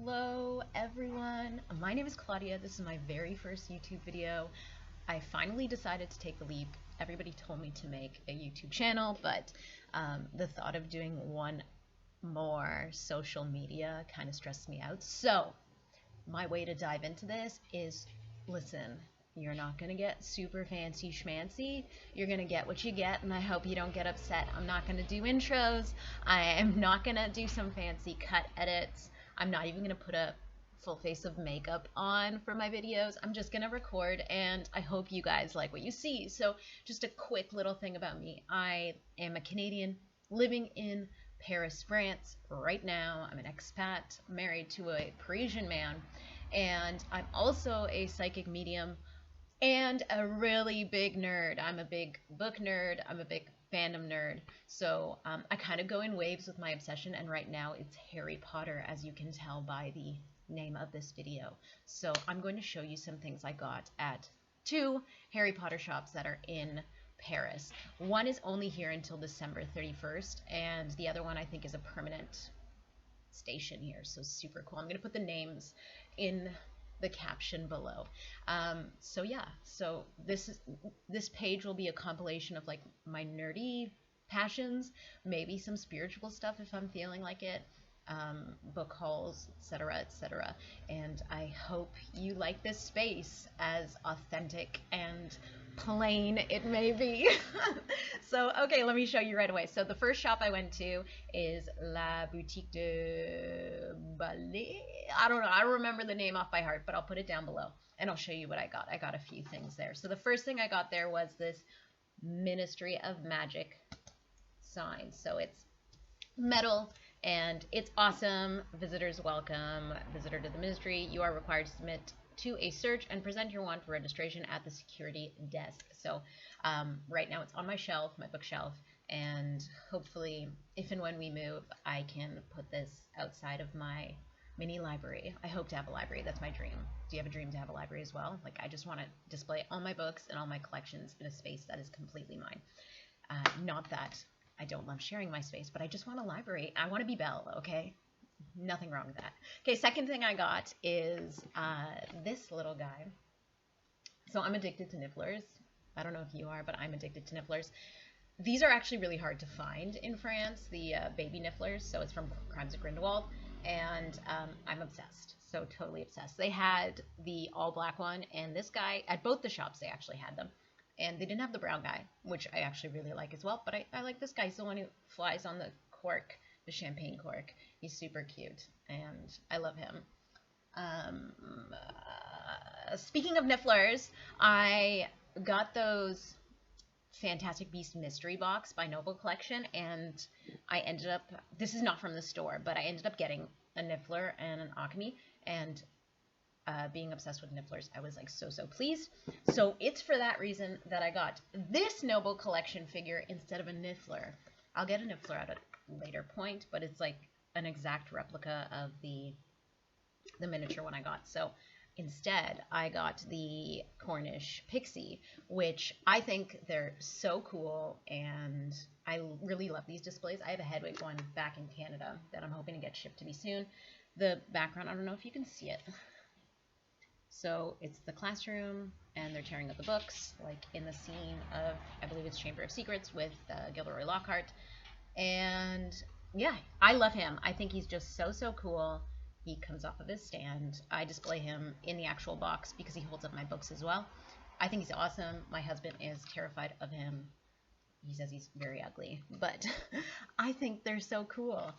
Hello everyone, my name is Claudia. This is my very first YouTube video. I finally decided to take the leap. Everybody told me to make a YouTube channel, but the thought of doing one more social media kind of stressed me out. So my way to dive into this is, listen, you're not going to get super fancy schmancy. You're going to get what you get, and I hope you don't get upset. I'm not going to do intros. I am not going to do some fancy cut edits. I'm not even going to put a full face of makeup on for my videos. I'm just going to record, and I hope you guys like what you see. So just a quick little thing about me. I am a Canadian living in Paris, France right now. I'm an expat married to a Parisian man, and I'm also a psychic medium and a really big nerd. I'm a big book nerd. I'm a big fandom nerd. So I kind of go in waves with my obsession, and right now it's Harry Potter, as you can tell by the name of this video. So I'm going to show you some things I got at two Harry Potter shops that are in Paris. One is only here until December 31st, and the other one I think is a permanent station here, so super cool. I'm going to put the names in the caption below. So yeah, so this page will be a compilation of like my nerdy passions, maybe some spiritual stuff if I'm feeling like it, book hauls, etc., etc. And I hope you like this space, as authentic and plain it may be. So okay, let me show you right away. So the first shop I went to is La Boutique de Ballet. I don't know, I remember the name off by heart, but I'll put it down below and I'll show you what I got. I got a few things there. So the first thing I got there was this Ministry of Magic sign. So it's metal and it's awesome. Visitors welcome. Visitor to the ministry. You are required to submit to a search and present your wand for registration at the security desk. So right now it's on my shelf, my bookshelf, and hopefully if and when we move I can put this outside of my mini library. I hope to have a library. That's my dream. Do you have a dream to have a library as well? Like, I just want to display all my books and all my collections in a space that is completely mine. Not that I don't love sharing my space, but I just want a library. I want to be Belle, okay? Nothing wrong with that. Okay, second thing I got is this little guy. So I'm addicted to nifflers. I don't know if you are, but I'm addicted to nifflers. These are actually really hard to find in France, the baby nifflers. So it's from Crimes of Grindelwald, and I'm obsessed. So totally obsessed. They had the all black one, and this guy, at both the shops they actually had them. And they didn't have the brown guy, which I actually really like as well. But I like this guy. He's the one who flies on the cork, the champagne cork. He's super cute, and I love him. Speaking of nifflers, I got those Fantastic Beasts mystery box by Noble Collection, and I ended up, this is not from the store, but I ended up getting a niffler and an Acme, and being obsessed with nifflers, I was like so pleased. So it's for that reason that I got this Noble Collection figure instead of a niffler. I'll get a niffler at a later point, but it's like an exact replica of the miniature one I got. So instead I got the Cornish pixie, which I think they're so cool, and I really love these displays. I have a Hedwig one back in Canada that I'm hoping to get shipped to me soon. The background, I don't know if you can see it. So it's the classroom, and they're tearing up the books, like in the scene of, I believe it's Chamber of Secrets with Gilderoy Lockhart. And yeah, I love him. I think he's just so cool. He comes off of his stand. I display him in the actual box because he holds up my books as well. I think he's awesome. My husband is terrified of him. He says he's very ugly, but I think they're so cool.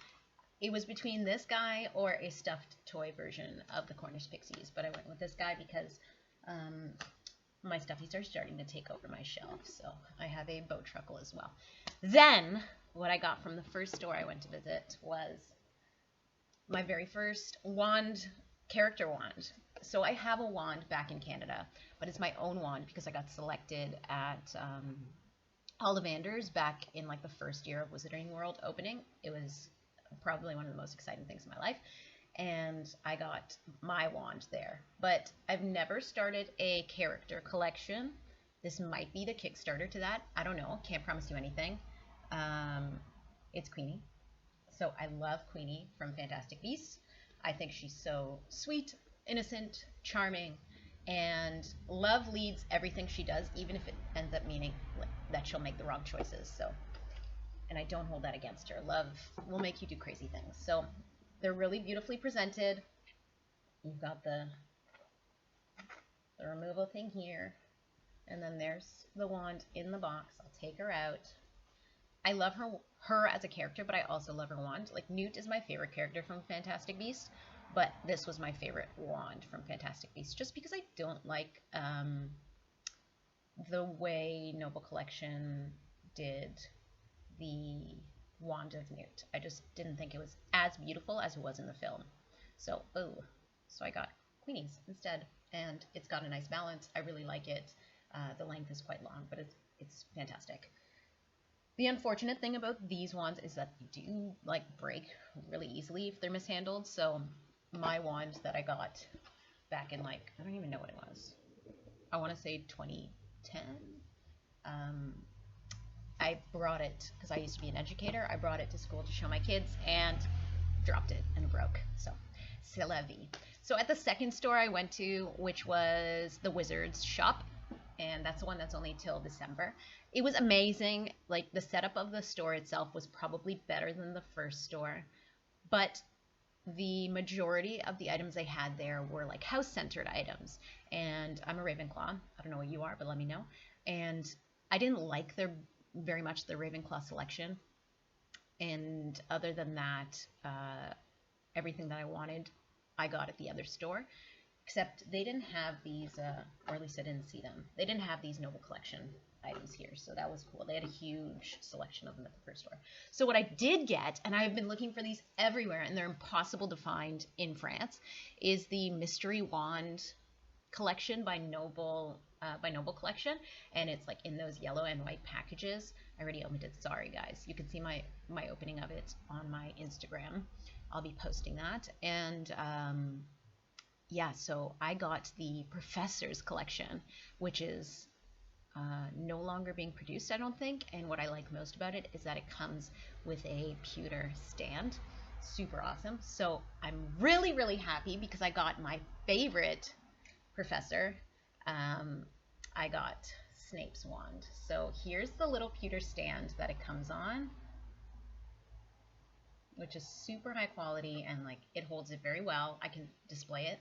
It was between this guy or a stuffed toy version of the Cornish Pixies, but I went with this guy because my stuffies are starting to take over my shelf, so I have a boat truckle as well. Then, what I got from the first store I went to visit was my very first wand, character wand. So I have a wand back in Canada, but it's my own wand because I got selected at Ollivander's back in like the first year of Wizarding World opening. It was probably one of the most exciting things in my life, and I got my wand there. But I've never started a character collection. This might be the Kickstarter to that. I don't know, can't promise you anything. It's Queenie. So I love Queenie from Fantastic Beasts. I think she's so sweet, innocent, charming, and love leads everything she does, even if it ends up meaning that she'll make the wrong choices. So, and I don't hold that against her. Love will make you do crazy things. So they're really beautifully presented. You've got the removal thing here, and then there's the wand in the box. I'll take her out. I love her as a character, but I also love her wand. Like, Newt is my favorite character from Fantastic Beasts, but this was my favorite wand from Fantastic Beasts, just because I don't like the way Noble Collection did the wand of Newt. I just didn't think it was as beautiful as it was in the film. So I got Queenie's instead, and it's got a nice balance. I really like it. The length is quite long, but it's fantastic. The unfortunate thing about these wands is that they do like break really easily if they're mishandled. So my wand that I got back in, like, I don't even know what it was. I want to say 2010. I brought it because I used to be an educator. I brought it to school to show my kids and dropped it and it broke. So c'est la vie. So at the second store I went to, which was the Wizards shop, and that's the one that's only till December. It was amazing. Like, the setup of the store itself was probably better than the first store, but the majority of the items they had there were like house-centered items, and I'm a Ravenclaw. I don't know what you are, but let me know. And I didn't like very much the Ravenclaw selection, and other than that, everything that I wanted I got at the other store, except they didn't have these, or at least I didn't see them. They didn't have these Noble Collection items here, so that was cool. They had a huge selection of them at the first store. So what I did get, and I've been looking for these everywhere, and they're impossible to find in France, is the Mystery Wand collection by Noble Collection, and it's like in those yellow and white packages. I already opened it. Sorry, guys. You can see my opening of it on my Instagram. I'll be posting that. And yeah, so I got the Professor's collection, which is no longer being produced, I don't think. And what I like most about it is that it comes with a pewter stand. Super awesome. So I'm really, really happy because I got my favorite professor. I got Snape's wand. So here's the little pewter stand that it comes on, which is super high quality, and like it holds it very well. I can display it.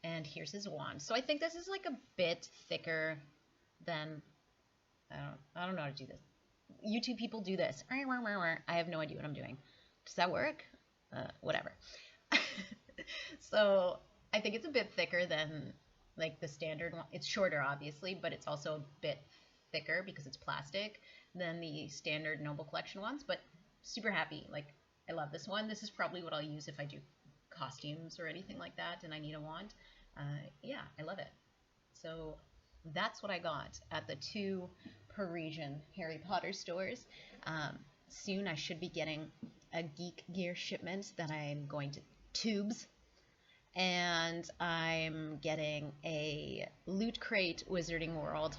And here's his wand. So I think this is like a bit thicker than, I don't know how to do this. YouTube people do this. I have no idea what I'm doing. Does that work? Whatever. So I think it's a bit thicker than like the standard one. It's shorter, obviously, but it's also a bit thicker because it's plastic than the standard Noble Collection ones. But super happy. Like, I love this one. This is probably what I'll use if I do costumes or anything like that and I need a wand. Yeah, I love it. So that's what I got at the 2 Parisian Harry Potter stores. Soon I should be getting a Geek Gear shipment that I'm going to Tubes, and I'm getting a Loot Crate Wizarding World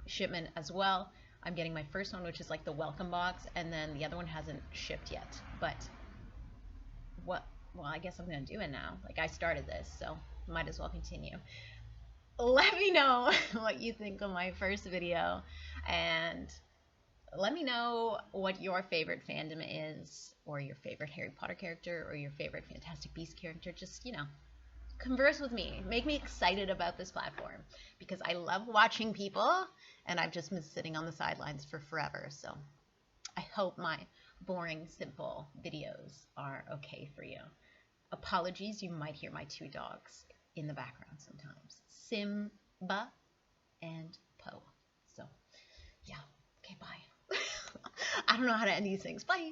shipment as well. I'm getting my first one, which is like the welcome box, and then the other one hasn't shipped yet. But well, I guess I'm gonna do it now. Like, I started this, so might as well continue. Let me know what you think of my first video, and let me know what your favorite fandom is, or your favorite Harry Potter character, or your favorite Fantastic Beasts character. Just, you know, converse with me. Make me excited about this platform, because I love watching people, and I've just been sitting on the sidelines for forever. So I hope my boring, simple videos are okay for you. Apologies, you might hear my 2 dogs in the background sometimes. Simba and Poe. So, yeah. Okay, bye. I don't know how to end these things. Bye.